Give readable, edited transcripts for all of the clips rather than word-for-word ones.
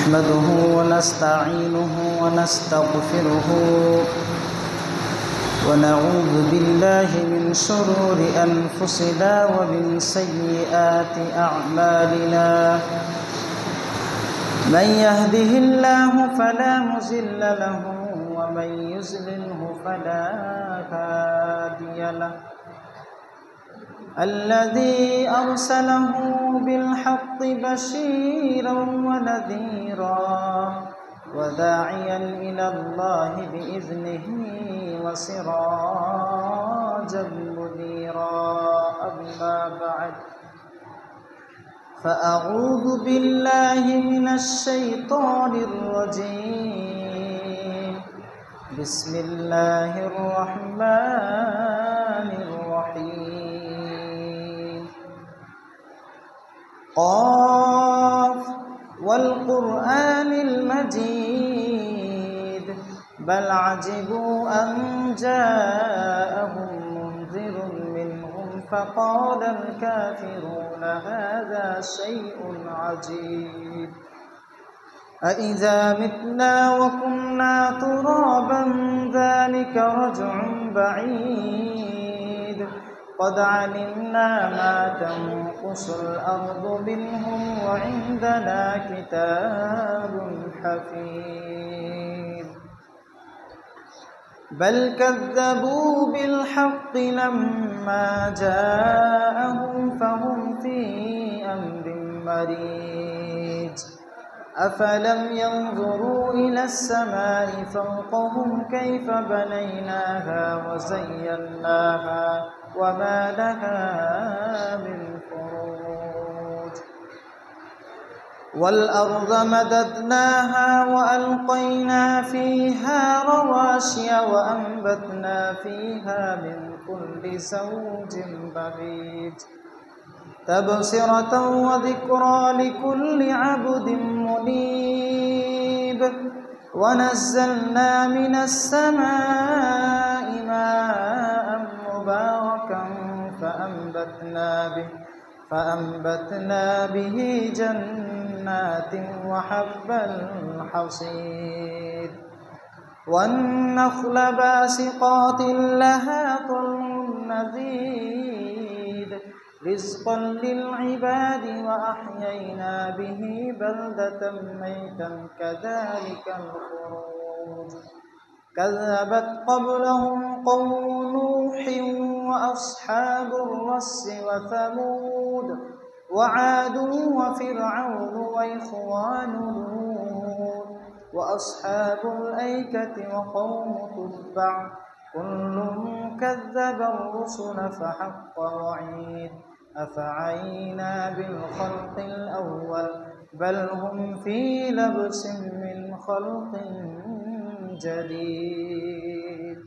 نحمده ونستعينه ونستغفره ونعوذ بالله من شرور أنفسنا ومن سيئات أعمالنا من يهده الله فلا مضل له ومن يضلله فلا هادي له الذي أرسله بالحق بشيرا ونذيرا وداعيا إلى الله بإذنه وسراجا منيرا أما بعد فأعوذ بالله من الشيطان الرجيم بسم الله الرحمن الرحيم قاف والقرآن المجيد بل عجبوا أن جاءهم منذر منهم فقال الكافرون هذا شيء عجيب أإذا متنا وكنا ترابا ذلك رجع بعيد قد علمنا ما تنقص الأرض منهم وعندنا كتاب حفيظ بل كذبوا بالحق لما جاءهم فهم في أمر مريج أفلم ينظروا إلى السماء فوقهم كيف بنيناها وزيناها وما لها من فروج والأرض مددناها وألقينا فيها رواسي وأنبتنا فيها من كل زوج بهيج تبصرة وذكرى لكل عبد منيب ونزلنا من السماء ماء مباركا فأنبتنا به جنات وحب الحصيد والنخل باسقات لها طلع نضيد رزقا للعباد وأحيينا به بلدة ميتا كذلك الخروج كذبت قبلهم قوم نوح وأصحاب الرس وثمود وعاد وفرعون وإخوان لوط وأصحاب الأيكة وقوم تبع كل كذب الرسل فحق وعيد أفعينا بالخلق الأول بل هم في لبس من خلق جديد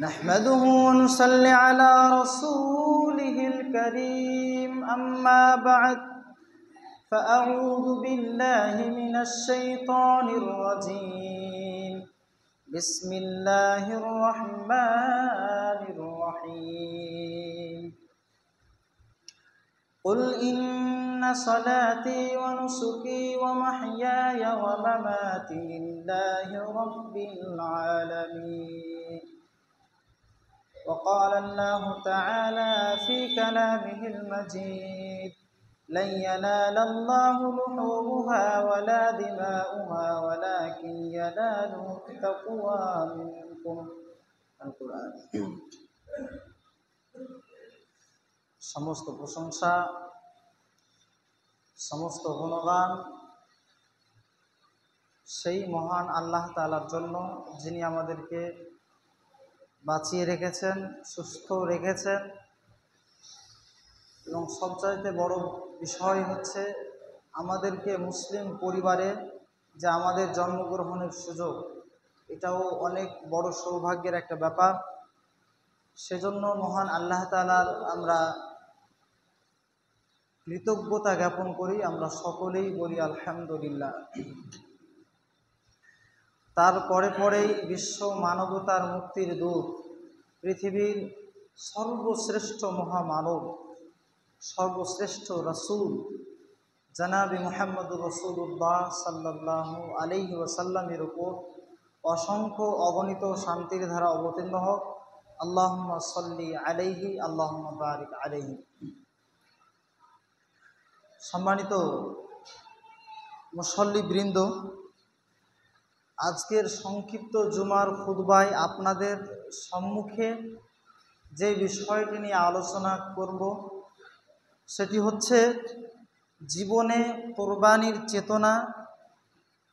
نحمده ونصلي على رسوله الكريم أما بعد فأعوذ بالله من الشيطان الرجيم بسم الله الرحمن الرحيم قل إن صلاتي ونسكي ومحياي ومماتي لله رب العالمين وقال الله تعالى في كلامه المجيد لن ينال الله لحومها ولا دماؤها ولكن يناله التقوى منكم القرآن সমস্ত প্রশংসা সমস্ত গুণগান সেই মহান আল্লাহ তাআলার জন্য যিনি আমাদেরকে বাঁচিয়ে রেখেছেন, সুস্থ রেখেছেন এবং সবচাইতে বড় বিষয় হচ্ছে আমাদেরকে মুসলিম পরিবারে যে আমাদের জন্মগ্রহণের সুযোগ, এটাও অনেক বড় সৌভাগ্যের একটা ব্যাপার। সেজন্য মহান আল্লাহ তাআলার আমরা কৃতজ্ঞতা জ্ঞাপন করি। আমরা সকলেই বলি আলহামদুলিল্লাহ। তারপরে পরেই বিশ্ব মানবতার মুক্তির দূত, পৃথিবীর সর্বশ্রেষ্ঠ মহামানব, সর্বশ্রেষ্ঠ রাসূল জনাবে মুহাম্মদুর রাসূলুল্লাহ সাল্লাল্লাহু আলাইহি ওয়াসাল্লামের উপর অসংখ্য অগণিত শান্তির ধারা অবতীর্ণ হোক। আল্লাহুম্মা সাল্লি আলাইহি, আল্লাহুম্মা বারিক আলাইহি। সম্মানিত মুসল্লিবৃন্দ, আজকের সংক্ষিপ্ত জুমার খুতবায় আপনাদের সম্মুখে যে বিষয়টি নিয়ে আলোচনা করব সেটি হচ্ছে জীবনে কোরবানির চেতনা,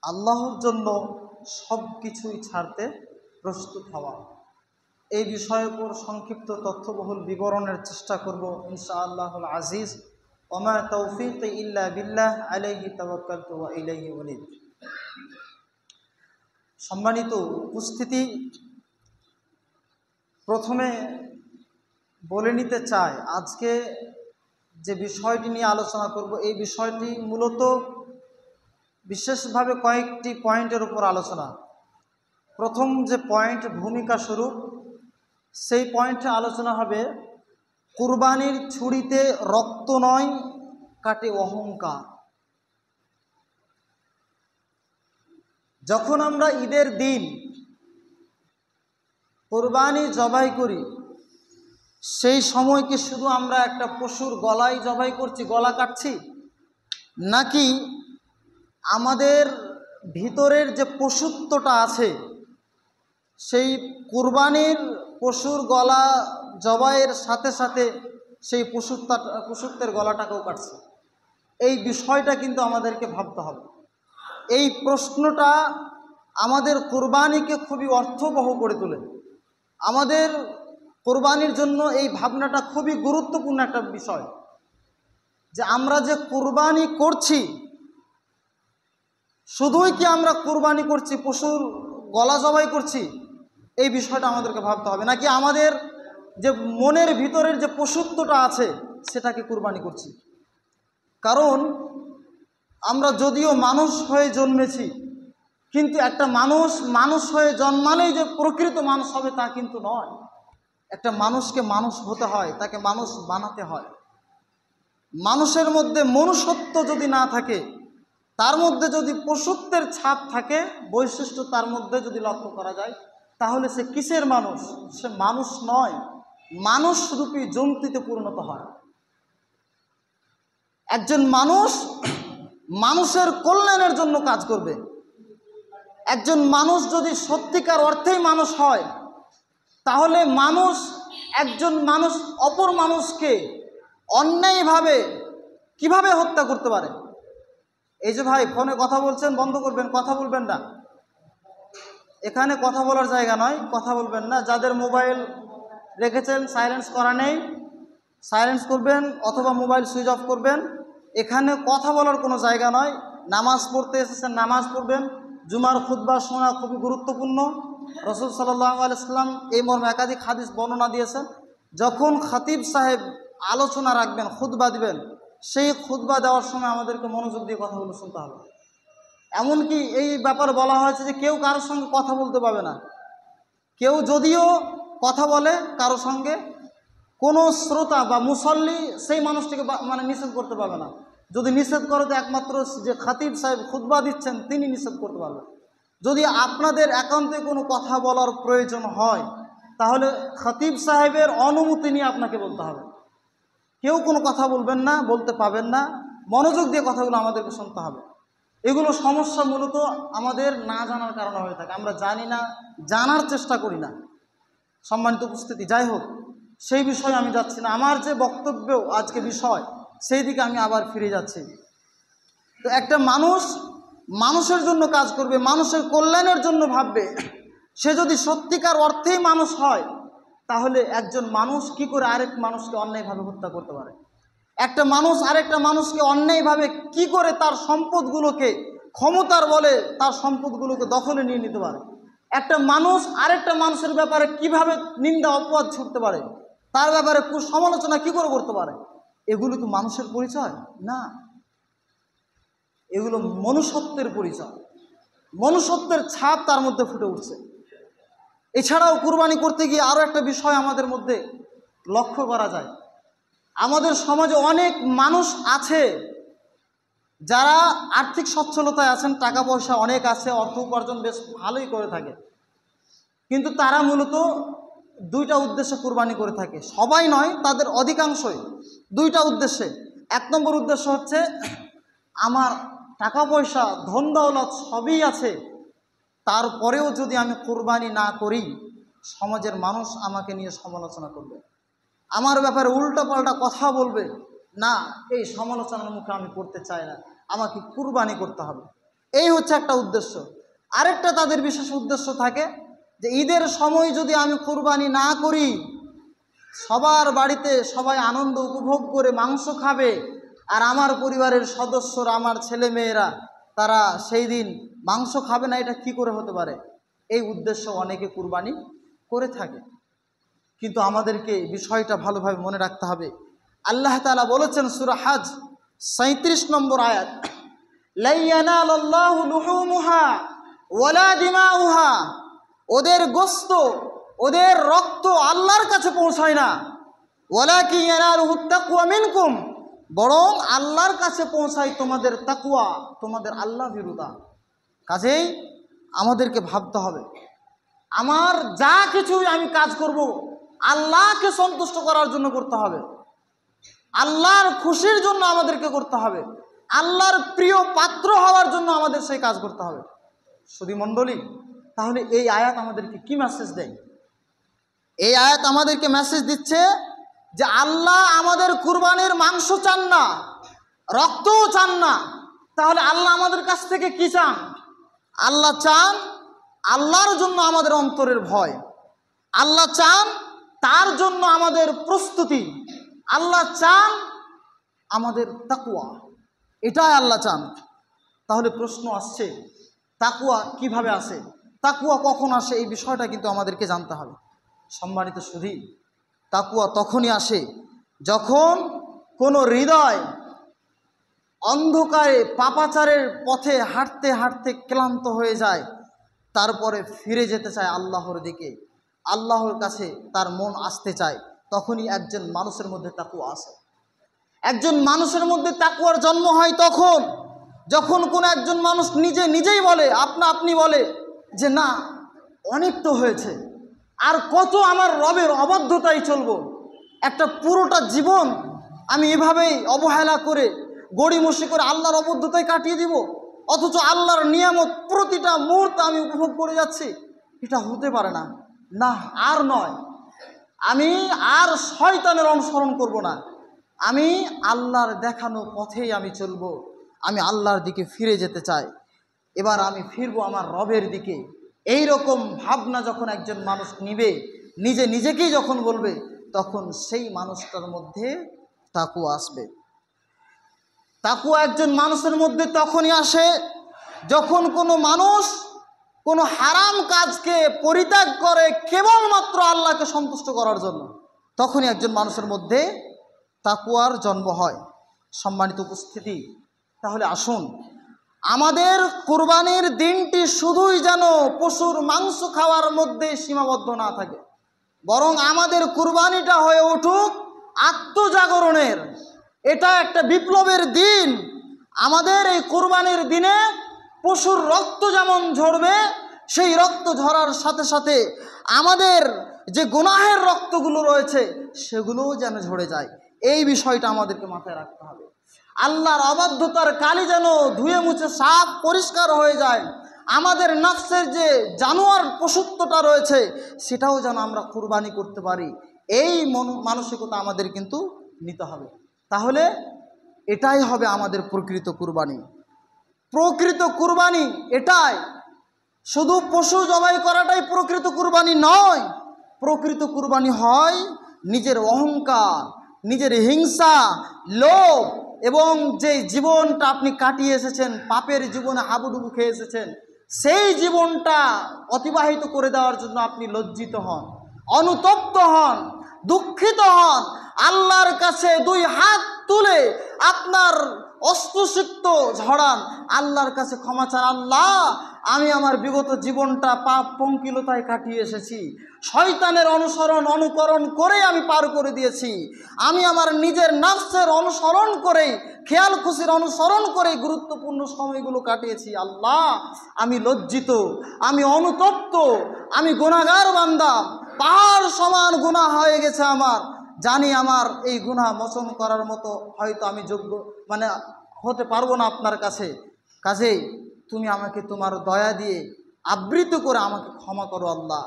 আল্লাহর জন্য সব কিছুই ছাড়তে প্রস্তুত হওয়া। এই বিষয়ের উপর সংক্ষিপ্ত তথ্যবহুল বিবরণের চেষ্টা করব ইনশাআল্লাহুল আজিজ। ওমা তৌফিক ইল্লা বিল্লাহ, আলাইহি তাওয়াক্কালতু ওয়া ইলাইহি উনীব। সম্মানিত উপস্থিতি, প্রথমে বলে নিতে চাই আজকে যে বিষয়টি নিয়ে আলোচনা করব এই বিষয়টি মূলত বিশেষভাবে কয়েকটি পয়েন্টের উপর আলোচনা। প্রথম যে পয়েন্ট ভূমিকা স্বরূপ, সেই পয়েন্টে আলোচনা হবে কুরবানির ছুরিতে রক্ত নয়, কাটে অহংকার। যখন আমরা ঈদের দিন কুরবানি জবাই করি, সেই সময় কি শুধু আমরা একটা পশুর গলায় জবাই করছি, গলা কাটছি, নাকি আমাদের ভিতরের যে পশুত্বটা আছে সেই কুরবানির পশুর গলা জবাইয়ের সাথে সাথে সেই পশুত্বের গলাটাকেও কাটছে? এই বিষয়টা কিন্তু আমাদেরকে ভাবতে হবে। এই প্রশ্নটা আমাদের কুরবানিকে খুবই অর্থবহ করে তোলে। আমাদের কুরবানির জন্য এই ভাবনাটা খুবই গুরুত্বপূর্ণ একটা বিষয়, যে আমরা যে কুরবানি করছি, শুধুই কি আমরা কুরবানি করছি, পশুর গলা জবাই করছি, এই বিষয়টা আমাদেরকে ভাবতে হবে, নাকি আমাদের যে মনের ভিতরের যে পশুত্বটা আছে সেটাকে কুরবানি করছি। কারণ আমরা যদিও মানুষ হয়ে জন্মেছি, কিন্তু একটা মানুষ হয়ে জন্মালেই যে প্রকৃত মানুষ হবে তা কিন্তু নয়। একটা মানুষকে মানুষ হতে হয়, তাকে মানুষ বানাতে হয়। মানুষের মধ্যে মনুষ্যত্ব যদি না থাকে, তার মধ্যে যদি পশুত্বের ছাপ থাকে, বৈশিষ্ট্য তার মধ্যে যদি লক্ষ্য করা যায়, তাহলে সে কিসের মানুষ? সে মানুষ নয়, মানুষরূপী জন্তুতে পরিণত হয়। একজন মানুষ মানুষের কল্যাণের জন্য কাজ করবে। একজন মানুষ যদি সত্যিকার অর্থেই মানুষ হয়, তাহলে একজন মানুষ অপর মানুষকে অন্যায়ভাবে কিভাবে হত্যা করতে পারে? এই যে ভাই ফোনে কথা বলছেন, বন্ধ করবেন, কথা বলবেন না। এখানে কথা বলার জায়গা নয়, কথা বলবেন না। যাদের মোবাইল রেখেছেন সাইলেন্স করা নেই, সাইলেন্স করবেন অথবা মোবাইল সুইচ অফ করবেন। এখানে কথা বলার কোনো জায়গা নয়। নামাজ পড়তে এসেছেন, নামাজ পড়বেন। জুমার খুতবা শোনা খুবই গুরুত্বপূর্ণ। রাসূল সাল্লাল্লাহু আলাইহি ওয়াসাল্লাম এই মর্মে একাধিক হাদিস বর্ণনা দিয়েছেন। যখন খতিব সাহেব আলোচনা রাখবেন, খুতবা দিবেন, সেই খুতবা দেওয়ার সময় আমাদেরকে মনোযোগ দিয়ে কথাগুলো শুনতে হবে। এমনকি এই ব্যাপারে বলা হয়েছে যে কেউ কারোর সঙ্গে কথা বলতে পারবে না। কেউ যদিও কথা বলে কারো সঙ্গে, কোনো শ্রোতা বা মুসল্লি সেই মানুষটিকে নিষেধ করতে পারবে না। যদি নিষেধ করে তো একমাত্র যে খতিব সাহেব খুতবা দিচ্ছেন তিনি নিষেধ করতে পারবেন। যদি আপনাদের একান্তে কোনো কথা বলার প্রয়োজন হয়, তাহলে খতিব সাহেবের অনুমতি নিয়ে আপনাকে বলতে হবে। কেউ কোনো কথা বলবেন না, বলতে পাবেন না। মনোযোগ দিয়ে কথাগুলো আমাদেরকে শুনতে হবে। এগুলো সমস্যা মূলত আমাদের না জানার কারণে হয়ে থাকে। আমরা জানি না, জানার চেষ্টা করি না। সম্মানিত উপস্থিতি, যাই হোক, সেই বিষয়ে আমি যাচ্ছি না। আমার যে বক্তব্য আজকে বিষয়, সেই দিকে আমি আবার ফিরে যাচ্ছি। তো একটা মানুষ মানুষের জন্য কাজ করবে, মানুষের কল্যাণের জন্য ভাববে, সে যদি সত্যিকার অর্থেই মানুষ হয়, তাহলে একজন মানুষ কি করে আরেক মানুষকে অন্যায়ভাবে হত্যা করতে পারে? একটা মানুষ আরেকটা মানুষকে অন্যায়ভাবে কি করে তার সম্পদগুলোকে, ক্ষমতার বলে তার সম্পদগুলোকে দখলে নিয়ে নিতে পারে? একটা মানুষ আরেকটা মানুষের ব্যাপারে কিভাবে নিন্দা অপবাদ ছুটতে পারে? তার ব্যাপারে সমালোচনা কি করে করতে পারে? এগুলো কি মানুষের পরিচয়? না, এগুলো মনুষ্যত্বের পরিচয়। মনুষ্যত্বের ছাপ তার মধ্যে ফুটে উঠছে। এছাড়াও কুরবানি করতে গিয়ে আরও একটা বিষয় আমাদের মধ্যে লক্ষ্য করা যায়। আমাদের সমাজে অনেক মানুষ আছে যারা আর্থিক সচ্ছলতায় আছেন, টাকা পয়সা অনেক আছে, অর্থ উপার্জন বেশ ভালোই করে থাকে, কিন্তু তারা মূলত দুইটা উদ্দেশ্যে কুরবানি করে থাকে। সবাই নয়, তাদের অধিকাংশই দুইটা উদ্দেশ্যে। এক নম্বর উদ্দেশ্য হচ্ছে, আমার টাকা পয়সা ধন দৌলত সবই আছে, তারপরেও যদি আমি কুরবানি না করি সমাজের মানুষ আমাকে নিয়ে সমালোচনা করবে, আমার ব্যাপারে উল্টোপাল্টা কথা বলবে। না, এই সমালোচনার মুখে আমি করতে চাই না, আমাকে কুরবানি করতে হবে। এই হচ্ছে একটা উদ্দেশ্য। আরেকটা তাদের বিশেষ উদ্দেশ্য থাকে যে ঈদের সময় যদি আমি কুরবানি না করি, সবার বাড়িতে সবাই আনন্দ উপভোগ করে মাংস খাবে, আর আমার পরিবারের সদস্যরা, আমার ছেলে মেয়েরা, তারা সেই দিন মাংস খাবে না। এটা কি করে হতে পারে? এই উদ্দেশ্য অনেকে কুরবানি করে থাকে। কিন্তু আমাদেরকে বিষয়টা ভালোভাবে মনে রাখতে হবে। আল্লাহ তাআলা বলেছেন সূরা হজ 37 নম্বর আয়াত, লা ইয়ানালুল্লাহু লুহুমুহা ওয়ালা দিমাউহা, ওদের গোশত, ওদের রক্ত আল্লাহর কাছে পৌঁছায় না। ওয়ালাকিন ইয়ানালুহুত তাকওয়া মিনকুম, বরং আল্লাহর কাছে পৌঁছায় তোমাদের তাকওয়া, তোমাদের আল্লাহ ভীরুতা। কাজেই আমাদেরকে ভাবতে হবে, আমার যা কিছু আমি কাজ করব আল্লাহকে সন্তুষ্ট করার জন্য করতে হবে, আল্লাহর খুশির জন্য আমাদেরকে করতে হবে, আল্লাহর প্রিয় পাত্র হওয়ার জন্য আমাদের সেই কাজ করতে হবে। সুধী মণ্ডলী, তাহলে এই আয়াত আমাদেরকে কি মেসেজ দেয়? এই আয়াত আমাদেরকে মেসেজ দিচ্ছে যে আল্লাহ আমাদের কুরবানির মাংস চান না, রক্তও চান না। তাহলে আল্লাহ আমাদের কাছ থেকে কি চান? আল্লাহ চান আল্লাহর জন্য আমাদের অন্তরের ভয়, আল্লাহ চান তার জন্য আমাদের প্রস্তুতি, আল্লাহ চান আমাদের তাকওয়া, এটাই আল্লাহ চান। তাহলে প্রশ্ন আসছে, তাকওয়া কিভাবে আসে, তাকওয়া কখন আসে? এই বিষয়টা কিন্তু আমাদেরকে জানতে হবে। সম্মানিত সুধী, তাকওয়া তখনই আসে যখন কোনো হৃদয় অন্ধকারে পাপাচারের পথে হাঁটতে হাঁটতে ক্লান্ত হয়ে যায়, তারপরে ফিরে যেতে চায় আল্লাহর দিকে, আল্লাহর কাছে তার মন আসতে চায়, তখনই একজন মানুষের মধ্যে তাকওয়া আসে। একজন মানুষের মধ্যে তাকওয়ার জন্ম হয় তখন যখন কোনো একজন মানুষ নিজেই বলে, আপনি বলে যে না, অনেক তো হয়েছে, আর কত আমার রবের অবাধ্যতায় চলবো, একটা পুরোটা জীবন আমি এভাবেই অবহেলা করে গড়িমসি করে আল্লাহর অবাধ্যতায় কাটিয়ে দিব, অথচ আল্লাহর নিয়ামত প্রতিটা মুহূর্তে আমি উপভোগ করে যাচ্ছি। এটা হতে পারে না। না, আর নয়, আমি আর শয়তানের অনুসরণ করব না, আমি আল্লাহর দেখানো পথেই আমি চলব, আমি আল্লাহর দিকে ফিরে যেতে চাই, এবার আমি ফিরবো আমার রবের দিকে। এই রকম ভাবনা যখন একজন মানুষ নিবে, নিজেকেই যখন বলবে, তখন সেই মানুষটার মধ্যে তাকওয়া আসবে। তাকওয়া একজন মানুষের মধ্যে তখনই আসে যখন কোনো মানুষ কোনো হারাম কাজকে পরিত্যাগ করে কেবলমাত্র আল্লাহকে সন্তুষ্ট করার জন্য, তখনই একজন মানুষের মধ্যে তাকওয়ার জন্ম হয়। সম্মানিত উপস্থিতি, তাহলে আসুন আমাদের কুরবানির দিনটি শুধুই যেন পশুর মাংস খাওয়ার মধ্যে সীমাবদ্ধ না থাকে, বরং আমাদের কুরবানিটা হয়ে উঠুক আত্মজাগরণের। এটা একটা বিপ্লবের দিন। আমাদের এই কুরবানির দিনে পশুর রক্ত যেমন ঝরবে, সেই রক্ত ঝরার সাথে সাথে আমাদের যে গুনাহের রক্তগুলো রয়েছে সেগুলোও যেন ঝরে যায়। এই বিষয়টা আমাদেরকে মাথায় রাখতে হবে। আল্লাহর অবাধ্যতার কালি যেন ধুয়ে মুছে সাফ পরিষ্কার হয়ে যায়। আমাদের নফসের যে জানোয়ার পশুত্বটা রয়েছে সেটাও যেন আমরা কুরবানি করতে পারি। এই মানসিকতা আমাদের কিন্তু নিতে হবে। তাহলে এটাই হবে আমাদের প্রকৃত কুরবানি। প্রকৃত কুরবানি এটাই, শুধু পশু জবাই করাটাই প্রকৃত কুরবানি নয়। প্রকৃত কুরবানি হয় নিজের অহংকার, নিজের হিংসা, লোভ এবং যে জীবনটা আপনি কাটিয়ে এসেছেন, পাপের জীবনে হাবুডুবু খেয়ে এসেছেন, সেই জীবনটা অতিবাহিত করে দেওয়ার জন্য আপনি লজ্জিত হন, অনুতপ্ত হন, দুঃখিত হন, আল্লাহর কাছে দুই হাত তুলে আপনার অশ্রুসিক্ত ঝরান, আল্লাহর কাছে ক্ষমা চান। আল্লাহ, আমি আমার বিগত জীবনটা পাপ পঙ্কিলতায় কাটিয়ে এসেছি, শয়তানের অনুকরণ করে আমি পার করে দিয়েছি। আমি আমার নিজের নফসের অনুসরণ করে, খেয়াল খুশির অনুসরণ করে গুরুত্বপূর্ণ সময়গুলো কাটিয়েছি। আল্লাহ, আমি লজ্জিত, আমি অনুতপ্ত, আমি গুনাহগার বান্দা, পাহাড় সমান গুনাহ হয়ে গেছে আমার। জানি আমার এই গুনাহ মোচন করার মতো হয়তো আমি যোগ্য হতে পারবো না আপনার কাছে। কাজেই তুমি আমাকে তোমার দয়া দিয়ে আবৃত করে আমাকে ক্ষমা করো আল্লাহ।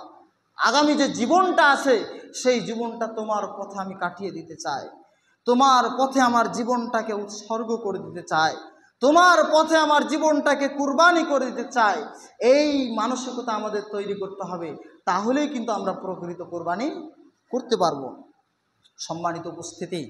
আগামী যে জীবনটা আছে সেই জীবনটা তোমার পথে আমি কাটিয়ে দিতে চাই, তোমার পথে আমার জীবনটাকে উৎসর্গ করে দিতে চাই, তোমার পথে আমার জীবনটাকে কুরবানি করে দিতে চাই। এই মানসিকতা আমাদের তৈরি করতে হবে, তাহলেই কিন্তু আমরা প্রকৃত কুরবানি করতে পারবো। সম্মানিত উপস্থিতি,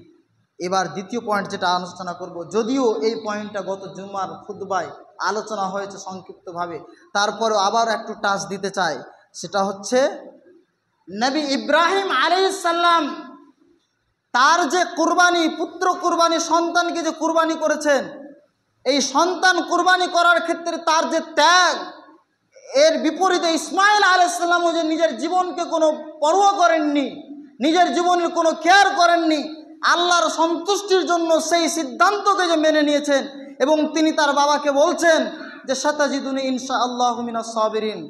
এবার দ্বিতীয় পয়েন্ট যেটা আলোচনা করব, যদিও এই পয়েন্টটা গত জুমার খুতবায় আলোচনা হয়েছে সংক্ষিপ্তভাবে, তারপরেও আবার একটু টাচ দিতে চাই। সেটা হচ্ছে নবী ইব্রাহিম আলাইহিস সালাম তার যে কুরবানি, পুত্র কুরবানি, সন্তানকে যে কুরবানি করেছেন, এই সন্তান কুরবানি করার ক্ষেত্রে তার যে ত্যাগ, এর বিপরীতে ইসমাইল আলাইহিস সালামও যে নিজের জীবনকে কোনো পরোয়া করেননি, নিজের জীবনের কোনো কেয়ার করেননি, আল্লাহর সন্তুষ্টির জন্য সেই সিদ্ধান্তকে যে মেনে নিয়েছেন এবং তিনি তার বাবাকে বলছেন যে সাতাজিদুনি ইনশাআল্লাহু মিনাস সাবিরিন,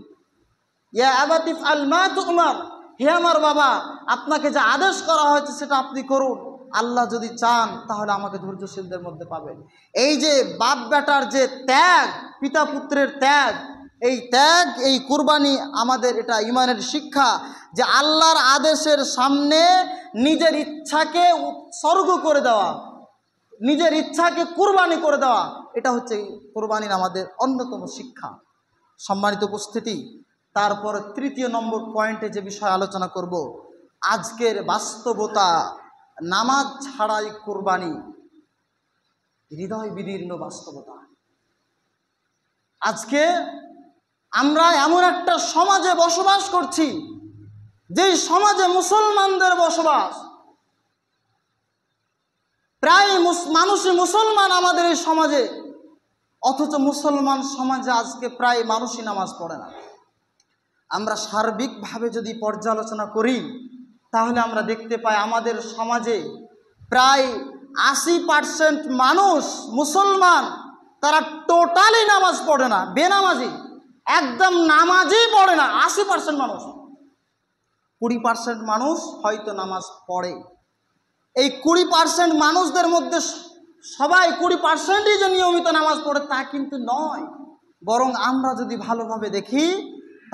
ইয়া আবাতি ইফআল মা তু'মার, হে আমার বাবা, আপনাকে যে আদেশ করা হয়েছে সেটা আপনি করুন, আল্লাহ যদি চান তাহলে আমাকে ধৈর্যশীলদের মধ্যে পাবেন। এই যে বাপ বেটার যে ত্যাগ, পিতা পুত্রের ত্যাগ, এই ত্যাগ, এই কুরবানি আমাদের এটা ঈমানের শিক্ষা যে আল্লাহর আদেশের সামনে নিজের ইচ্ছাকে উৎসর্গ করে দেওয়া, নিজের ইচ্ছাকে কুরবানি করে দেওয়া, এটা হচ্ছে কুরবানির আমাদের অন্যতম শিক্ষা। সম্মানিত উপস্থিতি, তারপর তৃতীয় নম্বর পয়েন্টে যে বিষয় আলোচনা করব, আজকের বাস্তবতা, নামাজ ছাড়াই কুরবানি, হৃদয় বিদীর্ণ বাস্তবতা। আজকে আমরা এমন একটা সমাজে বসবাস করছি যেই সমাজে মুসলমানদের বসবাস, প্রায় মানুষই মুসলমান আমাদের এই সমাজে, অথচ মুসলমান সমাজে আজকে প্রায় মানুষই নামাজ পড়ে না। আমরা সার্বিকভাবে যদি পর্যালোচনা করি তাহলে আমরা দেখতে পাই আমাদের সমাজে প্রায় 80% মানুষ মুসলমান, তারা টোটালি নামাজ পড়ে না, বেনামাজি, একদম নামাজই পড়ে না 80% মানুষ। 20% মানুষ হয়তো নামাজ পড়ে। এই 20% মানুষদের মধ্যে সবাই 20%ই যে নিয়মিত নামাজ পড়ে তা কিন্তু নয়, বরং আমরা যদি ভালোভাবে দেখি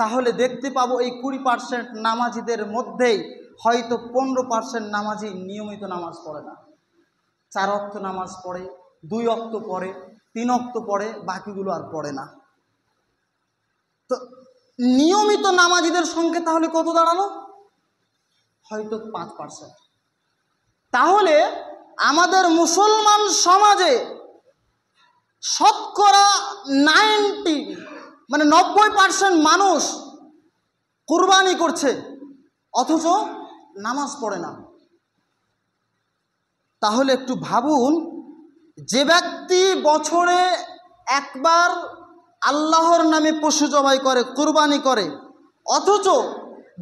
তাহলে দেখতে পাবো এই 20% নামাজিদের মধ্যেই হয়তো 15% নামাজি নিয়মিত নামাজ পড়ে না। 4 ওয়াক্ত নামাজ পড়ে, 2 ওয়াক্ত পড়ে, 3 ওয়াক্ত পড়ে, বাকিগুলো আর পড়ে না। তো নিয়মিত নামাজিদের সংখ্যা তাহলে কত দাঁড়ালো? হয়তো 5%। তাহলে আমাদের মুসলমান সমাজে শতকরা 90% মানুষ কুরবানি করছে অথচ নামাজ পড়ে না। তাহলে একটু ভাবুন, যে ব্যক্তি বছরে একবার আল্লাহর নামে পশু জবাই করে, কুরবানি করে, অথচ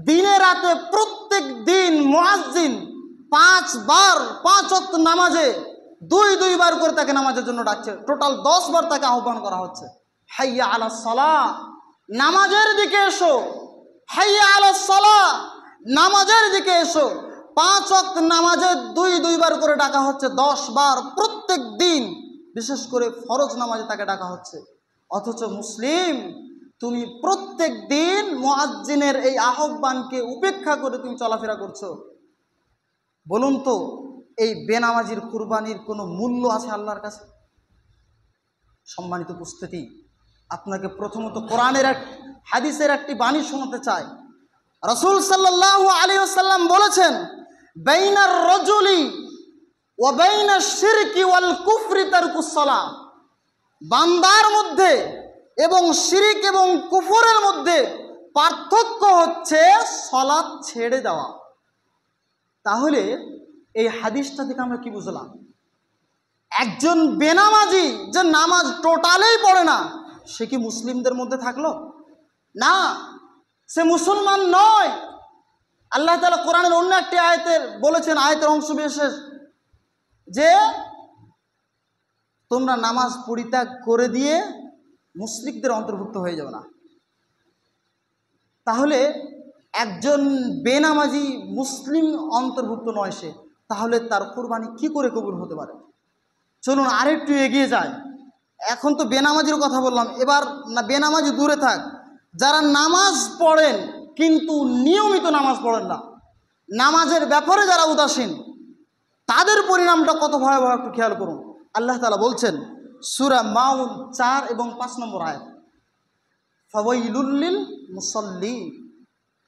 দিনে রাতে প্রত্যেক দিন মুয়াজ্জিন 5 বার 5 ওয়াক্ত নামাজে 2 বার করে তাকে নামাজের জন্য ডাকছে, টোটাল 10 বার তাকে আহ্বান করা হচ্ছে, হাইয়া আলাস সালাহ, নামাজের দিকে এসো, হাইয়া আলাস সালাহ, নামাজের দিকে এসো। 5 ওয়াক্ত নামাজে 2 বার করে ডাকা হচ্ছে, 10 বার প্রত্যেক দিন, বিশেষ করে ফরজ নামাজে তাকে ডাকা হচ্ছে। অথচ মুসলিম, তুমি প্রত্যেক দিন মুয়াজ্জিনের এই আহ্বানকে উপেক্ষা করে তুমি চলাফেরা করছো। বলুন তো, এই বেনামাজির কুরবানির কোনো মূল্য আছে আল্লাহর কাছে? সম্মানিত উপস্থিতি, আপনাকে প্রথমত কোরআনের হাদিসের একটি বাণী শোনাতে চাই। রাসূল সাল্লাল্লাহু আলাইহি ওয়াসাল্লাম বলেছেন, বাইনার রাজুলি ওয়া বাইনাশ শিরকি ওয়াল কুফরি তারকুস সালাহ, বান্দার মধ্যে এবং শিরিক এবং কুফরের মধ্যে পার্থক্য হচ্ছে সালাত ছেড়ে দেওয়া। তাহলে এই হাদিসটা থেকে আমরা কি বুঝলাম? একজন বেনামাজি যে নামাজ টোটালেই পড়ে না, সে কি মুসলিমদের মধ্যে থাকলো? না, সে মুসলমান নয়। আল্লাহ তাআলা কোরআনের অন্য একটি আয়াতের বলেছেন, আয়াতের অংশ বিশেষ, যে তোমরা নামাজ পরিত্যাগ করে দিয়ে মুশরিকদের অন্তর্ভুক্ত হয়ে যাও না। তাহলে একজন বেনামাজি মুসলিম অন্তর্ভুক্ত নয় সে, তাহলে তার কুরবানি কি করে কবুল হতে পারে? চলুন আরেকটু এগিয়ে যায়। এখন তো বেনামাজির কথা বললাম, এবার না বেনামাজি দূরে থাক, যারা নামাজ পড়েন কিন্তু নিয়মিত নামাজ পড়েন না, নামাজের ব্যাপারে যারা উদাসীন, তাদের পরিণামটা কত ভয়াবহ একটু খেয়াল করুন। আল্লাহ তাআলা বলছেন সূরা মাউন 4 এবং 5 নম্বর আয়াত, ফাওয়াইলুল লিল মুসাল্লিন,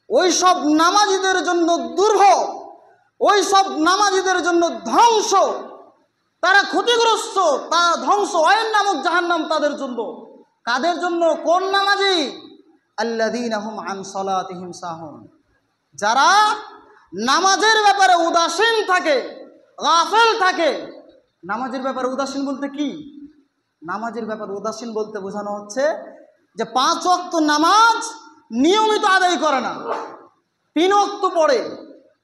ওই সব নামাজীদের জন্য দুর্ভোগ, ওই সব নামাজীদের জন্য ধ্বংস, তারা ক্ষতিগ্রস্ত, তারা ধ্বংস, ওয়াইন নামক জাহান্নাম তাদের জন্য। কাদের জন্য? কোন নামাজি? আল্লাযীনা হুম আন সালাতিহিম সাহুন, যারা নামাজের ব্যাপারে উদাসীন থাকে, গাফেল থাকে। নামাজের ব্যাপারে উদাসীন বলতে কি? নামাজের ব্যাপারে উদাসীন বলতে বোঝানো হচ্ছে যে 5 ওয়াক্ত নামাজ নিয়মিত আদায় করে না, 3 ওয়াক্ত পড়ে,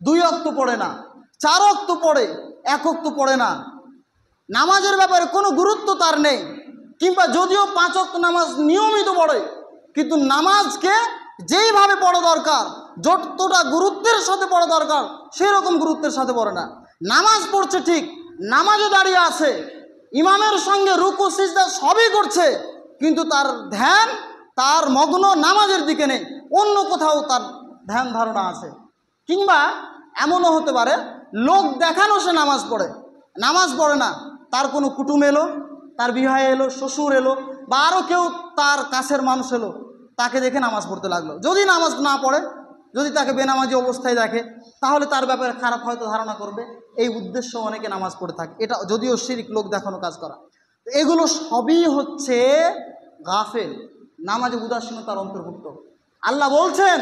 2 ওয়াক্ত পড়ে না, 4 ওয়াক্ত পড়ে, 1 ওয়াক্ত পড়ে না, নামাজের ব্যাপারে কোনো গুরুত্ব তার নেই। কিংবা যদিও 5 ওয়াক্ত নামাজ নিয়মিত পড়ে, কিন্তু নামাজকে যেইভাবে পড়া দরকার, যতটা গুরুত্বের সাথে পড়া দরকার, সেই রকম গুরুত্বের সাথে পড়ে না। নামাজ পড়ছে ঠিক, নামাজে দাঁড়িয়ে আছে, ইমামের সঙ্গে রুকু সিজদা সবই করছে, কিন্তু তার ধ্যান, তার মগ্ন নামাজের দিকে নেই, অন্য কোথাও তার ধ্যান ধারণা আছে। কিংবা এমনও হতে পারে লোক দেখানো সে নামাজ পড়ে, নামাজ পড়ে না, তার কোনো কুটুম এলো, তার বিবাহ এলো, শ্বশুর এলো, বা আরও কেউ তার কাছের মানুষ এলো, তাকে দেখে নামাজ পড়তে লাগলো। যদি নামাজ না পড়ে, যদি তাকে বেনামাজি অবস্থায় দেখে, তাহলে তার ব্যাপারে খারাপ হয়তো ধারণা করবে। এই উদ্দেশ্য অনেকে নামাজ পড়ে থাকে, এটা যদিও শিরক, লোক দেখানো কাজ করা। এগুলো সবই হচ্ছে গাফেল, নামাজে উদাসীনতার অন্তর্ভুক্ত। আল্লাহ বলছেন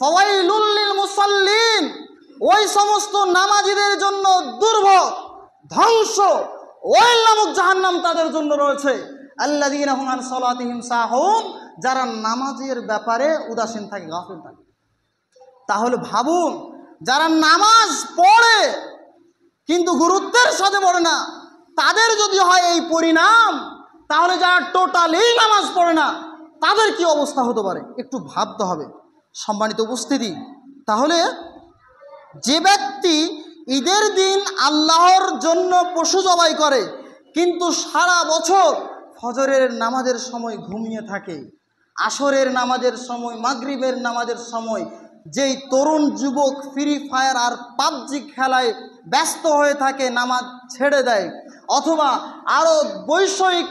ফাওয়াইলুল লিল মুসাল্লিন, ওই সমস্ত নামাজীদের জন্য দুর্ভোগ, ধ্বংস, ওয়াইল নামক জাহান্নাম তাদের জন্য রয়েছে। আল্লাযীনা হুম আন সালাতিহিম সাহুন, যারা নামাজের ব্যাপারে উদাসীন থাকে, গাফেল থাকে। তাহলে ভাবুন, যারা নামাজ পড়ে কিন্তু গুরুত্বের সাথে পড়ে না, তাদের যদি হয় এই পরিণাম, তাহলে যারা টোটালি নামাজ পড়ে না, তাদের কি অবস্থা হতে পারে একটু ভাবতে হবে। সম্মানিত উপস্থিতি, তাহলে যে ব্যক্তি ঈদের দিন আল্লাহর জন্য পশু জবাই করে, কিন্তু সারা বছর ফজরের নামাজের সময় ঘুমিয়ে থাকে, আসরের নামাজের সময়, মাগরিবের নামাজের সময় যেই তরুণ যুবক ফ্রি ফায়ার আর পাবজি খেলায় ব্যস্ত হয়ে থাকে, নামাজ ছেড়ে দেয়, অথবা আরও বৈষয়িক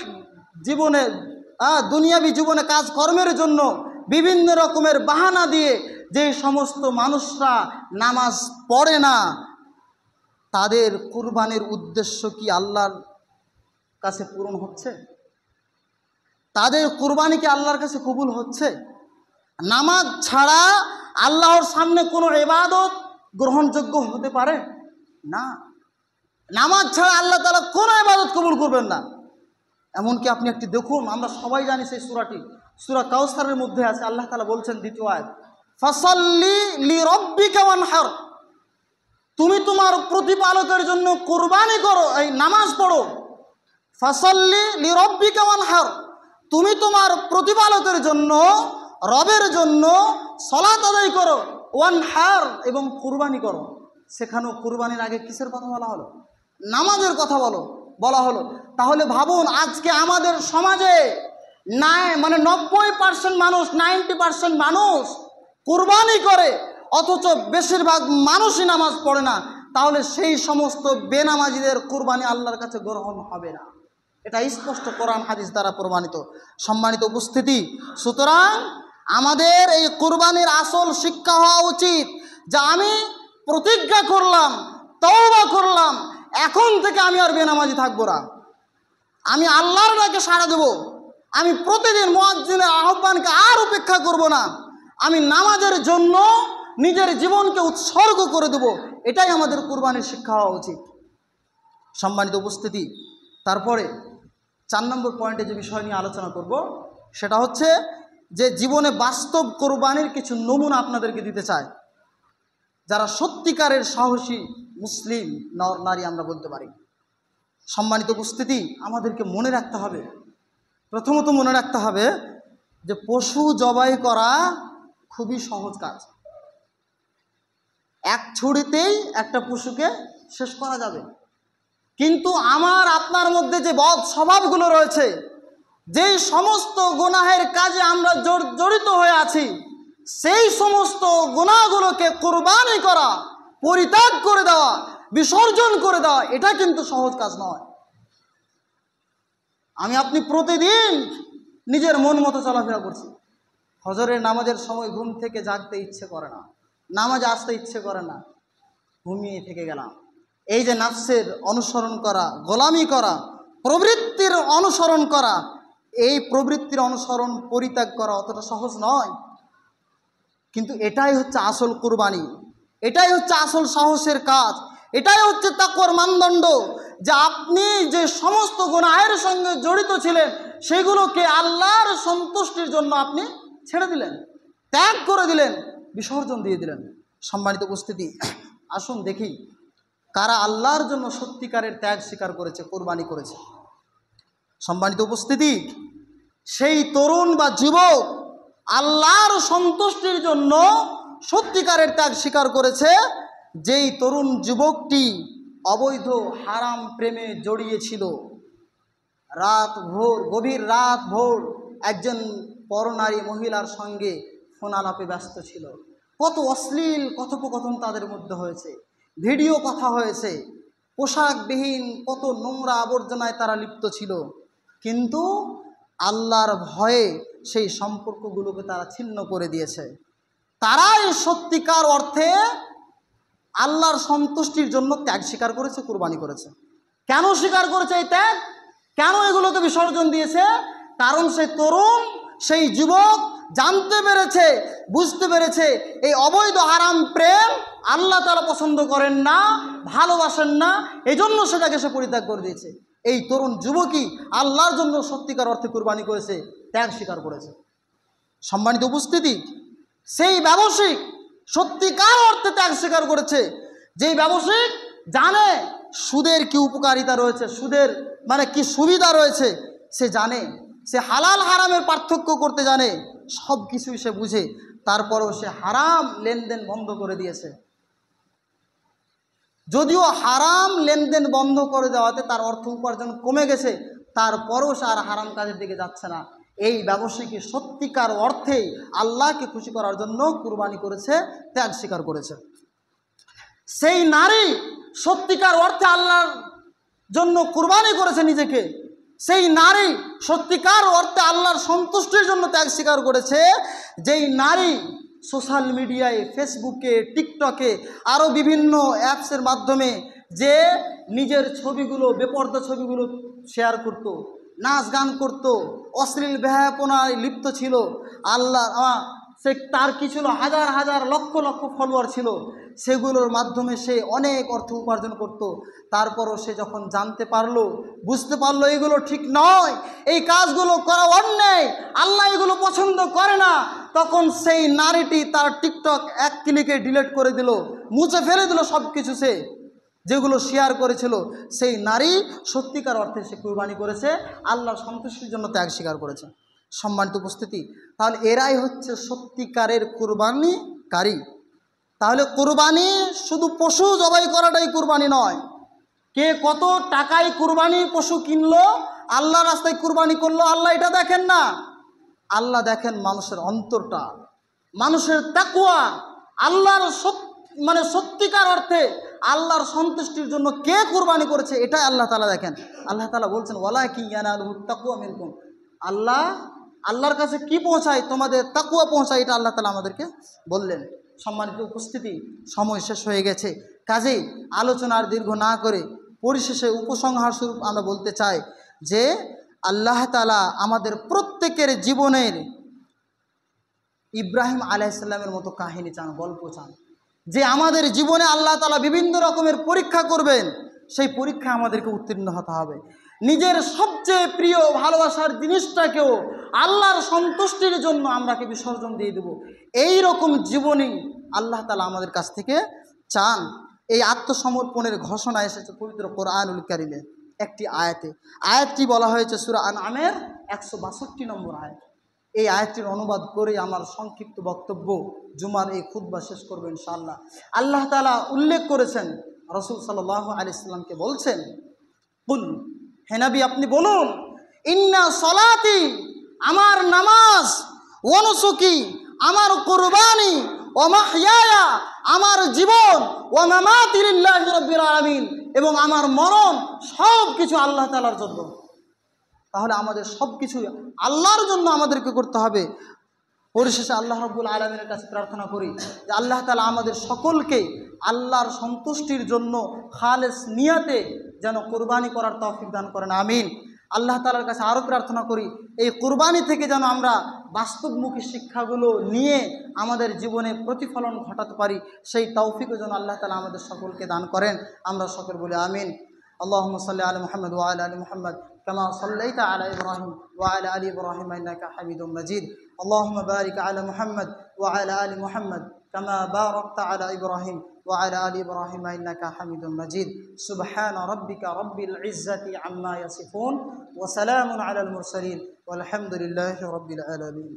জীবনে, দুনিয়াবি জীবনে কাজকর্মের জন্য বিভিন্ন রকমের বাহানা দিয়ে যে সমস্ত মানুষরা নামাজ পড়ে না, তাদের কুরবানির উদ্দেশ্য কি আল্লাহর কাছে পূরণ হচ্ছে? তাদের কুরবানি কি আল্লাহর কাছে কবুল হচ্ছে? নামাজ ছাড়া আল্লাহর সামনে কোনো ইবাদত গ্রহণযোগ্য হতে পারে না। নামাজ ছাড়া আল্লাহ তাআলা কোনো ইবাদত কবুল করবেন না। এমনকি আপনি একটি দেখুন, আমরা সবাই জানি সেই সূরাটি সূরা কাউসারের মধ্যে আছে। আল্লাহ তাআলা বলছেন দ্বিতীয় আয়াত, ফাসাল্লি লিরাব্বিকা ওয়ানহার, তুমি তোমার প্রতিপালকের জন্য কুরবানি করো, এই নামাজ পড়ো। ফাসাল্লি লিরাব্বিকা ওয়ানহার, তুমি তোমার প্রতিপালকের জন্য, রবের জন্য সালাত আদায় করো, ওয়ানহার, এবং কুরবানি করো। সেখানেও কুরবানির আগে কিসের কথা বলা হলো? নামাজের কথা বলা হলো। তাহলে ভাবুন, আজকে আমাদের সমাজে 90% মানুষ, 90% মানুষ কুরবানি করে, অথচ বেশিরভাগ মানুষই নামাজ পড়ে না। তাহলে সেই সমস্ত বেনামাজিদের কুরবানি আল্লাহর কাছে গ্রহণ হবে না। এটা স্পষ্ট কোরআন হাদিস দ্বারা প্রমাণিত। সম্মানিত উপস্থিতি, সুতরাং আমাদের এই কুরবানির আসল শিক্ষা হওয়া উচিত যে আমি প্রতিজ্ঞা করলাম, তওবা করলাম, এখন থেকে আমি আর বেনামাজি থাকবো না, আমি আল্লাহর ডাকে সাড়া দেব, আমি প্রতিদিন মুয়াজ্জিনের আহ্বানকে আর উপেক্ষা করব না, আমি নামাজের জন্য নিজের জীবনকে উৎসর্গ করে দেব। এটাই আমাদের কুরবানির শিক্ষা হওয়া উচিত। সম্মানিত উপস্থিতি, তারপরে 4 নম্বর পয়েন্টে যে বিষয় নিয়ে আলোচনা করব সেটা হচ্ছে যে জীবনে বাস্তব কোরবানির কিছু নমুনা আপনাদেরকে দিতে চাই, যারা সত্যিকারের সাহসী মুসলিম নর নারী আমরা বলতে পারি। সম্মানিত উপস্থিতি, আমাদেরকে মনে রাখতে হবে, প্রথমত মনে রাখতে হবে যে পশু জবাই করা খুবই সহজ কাজ। এক ছুরিতেই একটা পশুকে শেষ করা যাবে। কিন্তু আমার আপনার মধ্যে যে বদ স্বভাবগুলো রয়েছে, যেই সমস্ত গুনাহের কাজে আমরা জড়িত হয়ে আছি, সেই সমস্ত গুনাহগুলোকে কুরবানি করা, পরিত্যাগ করে দেওয়া, বিসর্জন করে দেওয়া, এটা কিন্তু সহজ কাজ নয়। আমি আপনি প্রতিদিন নিজের মন মতো চলাফেরা করছি। ফজরের নামাজের সময় ঘুম থেকে জাগতে ইচ্ছে করে না, নামাজ আসতে ইচ্ছে করে না, ঘুমিয়ে থেকে গেলাম। এই যে নাফসের অনুসরণ করা, গোলামি করা, প্রবৃত্তির অনুসরণ করা, এই প্রবৃত্তির অনুসরণ পরিত্যাগ করা অতটা সহজ নয়। কিন্তু এটাই হচ্ছে আসল কুরবানি, এটাই হচ্ছে আসল সাহসের কাজ, এটাই হচ্ছে তাকওয়ার মানদণ্ড, যে আপনি যে সমস্ত গুনাহের সঙ্গে জড়িত ছিলেন সেগুলোকে আল্লাহর সন্তুষ্টির জন্য আপনি ছেড়ে দিলেন, ত্যাগ করে দিলেন, বিসর্জন দিয়ে দিলেন। সম্মানিত উপস্থিতি, আসুন দেখি কারা আল্লাহর জন্য সত্যিকারের ত্যাগ স্বীকার করেছে, কোরবানি করেছে। সম্মানিত উপস্থিতি, সেই তরুণ বা যুবক আল্লাহর সন্তুষ্টির জন্য সত্যিকারের ত্যাগ স্বীকার করেছে, যেই তরুণ যুবকটি অবৈধ হারাম প্রেমে জড়িয়েছিল। গভীর রাত ভোর একজন পরনারী মহিলার সঙ্গে ফোন আলাপে ব্যস্ত ছিল। কত অশ্লীল কথোপকথন তাদের মধ্যে হয়েছে, ভিডিও কথা হয়েছে, পোশাকবিহীন কত নোংরা আবর্জনায় তারা লিপ্ত ছিল। কিন্তু আল্লাহর ভয়ে সেই সম্পর্কগুলোকে তারা ছিন্ন করে দিয়েছে। তারাই সত্যিকার অর্থে আল্লাহর সন্তুষ্টির জন্য ত্যাগ স্বীকার করেছে, কুরবানি করেছে। কেন স্বীকার করেছে এই ত্যাগ? কেন এগুলোকে বিসর্জন দিয়েছে? কারণ সেই তরুণ, সেই যুবক জানতে পেরেছে, বুঝতে পেরেছে এই অবৈধ হারাম প্রেম আল্লাহ তাআলা পছন্দ করেন না, ভালোবাসেন না, এই জন্য সেটাকে সে পরিত্যাগ করে দিয়েছে। এই তরুণ যুবকই আল্লাহর জন্য সত্যিকার অর্থে কুরবানি করেছে, ত্যাগ স্বীকার করেছে। সম্মানিত উপস্থিতি, সেই ব্যবসায়িক সত্যিকার অর্থে ত্যাগ স্বীকার করেছে, যেই ব্যবসায়িক জানে সুদের কি উপকারিতা রয়েছে, সুদের মানে কি সুবিধা রয়েছে, সে জানে, সে হালাল হারামের পার্থক্য করতে জানে, সব কিছুই সে বুঝে, তারপরেও সে হারাম লেনদেন বন্ধ করে দিয়েছে। যদিও হারাম লেনদেন বন্ধ করে দেওয়াতে তার অর্থ উপার্জন কমে গেছে, তারপরেও সে আর হারাম কাজের দিকে যাচ্ছে না। এই ব্যবসায়ী সত্যিকার অর্থেই আল্লাহকে খুশি করার জন্য কুরবানি করেছে, ত্যাগ স্বীকার করেছে। সেই নারী সত্যিকার অর্থে আল্লাহর জন্য কুরবানি করেছে নিজেকে, সেই নারী সত্যিকার অর্থে আল্লাহর সন্তুষ্টির জন্য ত্যাগ স্বীকার করেছে, যেই নারী সোশ্যাল মিডিয়ায়, ফেসবুকে, টিকটকে, আরও বিভিন্ন অ্যাপসের মাধ্যমে যে নিজের ছবিগুলো, বেপর্দা ছবিগুলো শেয়ার করত, নাচ গান করত, অশ্লীল বেহায়াপনায় লিপ্ত ছিল। সে তার কি ছিল, হাজার হাজার লক্ষ লক্ষ ফলোয়ার ছিল, সেগুলোর মাধ্যমে সে অনেক অর্থ উপার্জন করত। তারপরও সে যখন জানতে পারলো, বুঝতে পারলো এগুলো ঠিক নয়, এই কাজগুলো করা অন্যায়, আল্লাহ এগুলো পছন্দ করে না, তখন সেই নারীটি তার টিকটক এক ক্লিকে ডিলিট করে দিল, মুছে ফেলে দিল সব কিছু। সে যেগুলো শেয়ার করেছিল, সেই নারী সত্যিকার অর্থে সে কুরবানি করেছে, আল্লাহর সন্তুষ্টির জন্য ত্যাগ স্বীকার করেছে। সম্মানিত উপস্থিতি, তাহলে এরাই হচ্ছে সত্যিকারের কুরবানিকারী। তাহলে কুরবানি শুধু পশু জবাই করাটাই কুরবানি নয়। কে কত টাকায় কুরবানি পশু কিনলো, আল্লাহ রাস্তায় কুরবানি করলো, আল্লাহ এটা দেখেন না। আল্লাহ দেখেন মানুষের অন্তরটা, মানুষের তাকওয়া, আল্লাহর সত্যিকার অর্থে আল্লাহর সন্তুষ্টির জন্য কে কুরবানি করেছে, এটাই আল্লাহ তাআলা দেখেন। আল্লাহ তাআলা বলছেন, ওয়ালাকিন ইয়ানালুহুত তাকওয়া মিনকুম, আল্লাহর কাছে কি পৌঁছায়, তোমাদের তাকওয়া পৌঁছায়, এটা আল্লাহ তাআলা আমাদেরকে বললেন। সম্মানিত উপস্থিতি, সময় শেষ হয়ে গেছে, কাজেই আলোচনার দীর্ঘ না করে পরিশেষে উপসংহার স্বরূপ আমরা বলতে চাই যে আল্লাহ তাআলা আমাদের প্রত্যেকের জীবনের ইব্রাহিম আলাইহিস সালামের মতো কাহিনী চান, গল্প চান। যে আমাদের জীবনে আল্লাহ তাআলা বিভিন্ন রকমের পরীক্ষা করবেন, সেই পরীক্ষা আমাদেরকে উত্তীর্ণ হতে হবে। নিজের সবচেয়ে প্রিয় ভালোবাসার জিনিসটাকেও আল্লাহর সন্তুষ্টির জন্য আমরাকে বিসর্জন দিয়ে দেব, এই রকম জীবনই আল্লাহ তাআলা আমাদের কাছ থেকে চান। এই আত্মসমর্পণের ঘোষণা এসেছে পবিত্র কোরআনুল কারীমে একটি আয়াতে। আয়াতটি বলা হয়েছে সূরা আনআমের 162 নম্বর আয়াত। এই আয়াতটির অনুবাদ করে আমার সংক্ষিপ্ত বক্তব্য জুমার এই খুতবা শেষ করব ইনশাআল্লাহ। আল্লাহ তাআলা উল্লেখ করেছেন, রাসূল সাল্লাল্লাহু আলাইহি সাল্লামকে বলছেন, কুল, হে নবী আপনি বলুন, ইন্না সলাতি, আমার নামাজ, ওয়া নুসুকি, আমার কুরবানি, ওয়া মাহইয়ায়া, আমার জীবন, ওয়া মামাতি লিল্লাহি রাব্বিল আলামিন, এবং আমার মরণ সব কিছু আল্লাহ তাআলার জন্য। তাহলে আমাদের সব কিছু আল্লাহর জন্য আমাদেরকে করতে হবে। পরিশেষে আল্লাহ রাব্বুল আলামিনের কাছে প্রার্থনা করি যে আল্লাহ তাআলা আমাদের সকলকে আল্লাহর সন্তুষ্টির জন্য খালেস নিয়াতে যেন কুরবানি করার তৌফিক দান করেন, আমিন। আল্লাহ তাআলার কাছে আরও প্রার্থনা করি এই কুরবানি থেকে যেন আমরা বাস্তবমুখী শিক্ষাগুলো নিয়ে আমাদের জীবনে প্রতিফলন ঘটাতে পারি, সেই তৌফিকও যেন আল্লাহ তাআলা আমাদের সকলকে দান করেন। আমরা সকল বলি আমিন। আল্লাহুম্মা সাল্লি আলা মুহাম্মদ ওয়া আলা আলি মুহাম্মদ কামা সাল্লাইতা আলা ইব্রাহিম ওয়া আলা আলি ইব্রাহিম ইন্নাকা হামিদুম মাজিদ। আল্লাহুম্মা বারিক আলা মুহাম্মদ ওয়া আলা আলি মুহাম্মদ কামা বারাকতা আলা ইব্রাহিম ওয়া আলা আলি ইব্রাহিম ইন্নাকা হামিদুম মাজিদ। সুবহানা রাব্বিকা রাব্বিল ইজ্জাতি আম্মা ইয়াসিফুন ওয়া সালামুন আলাল মুরসালিন ওয়ালহামদুলিল্লাহি রাব্বিল আলামিন।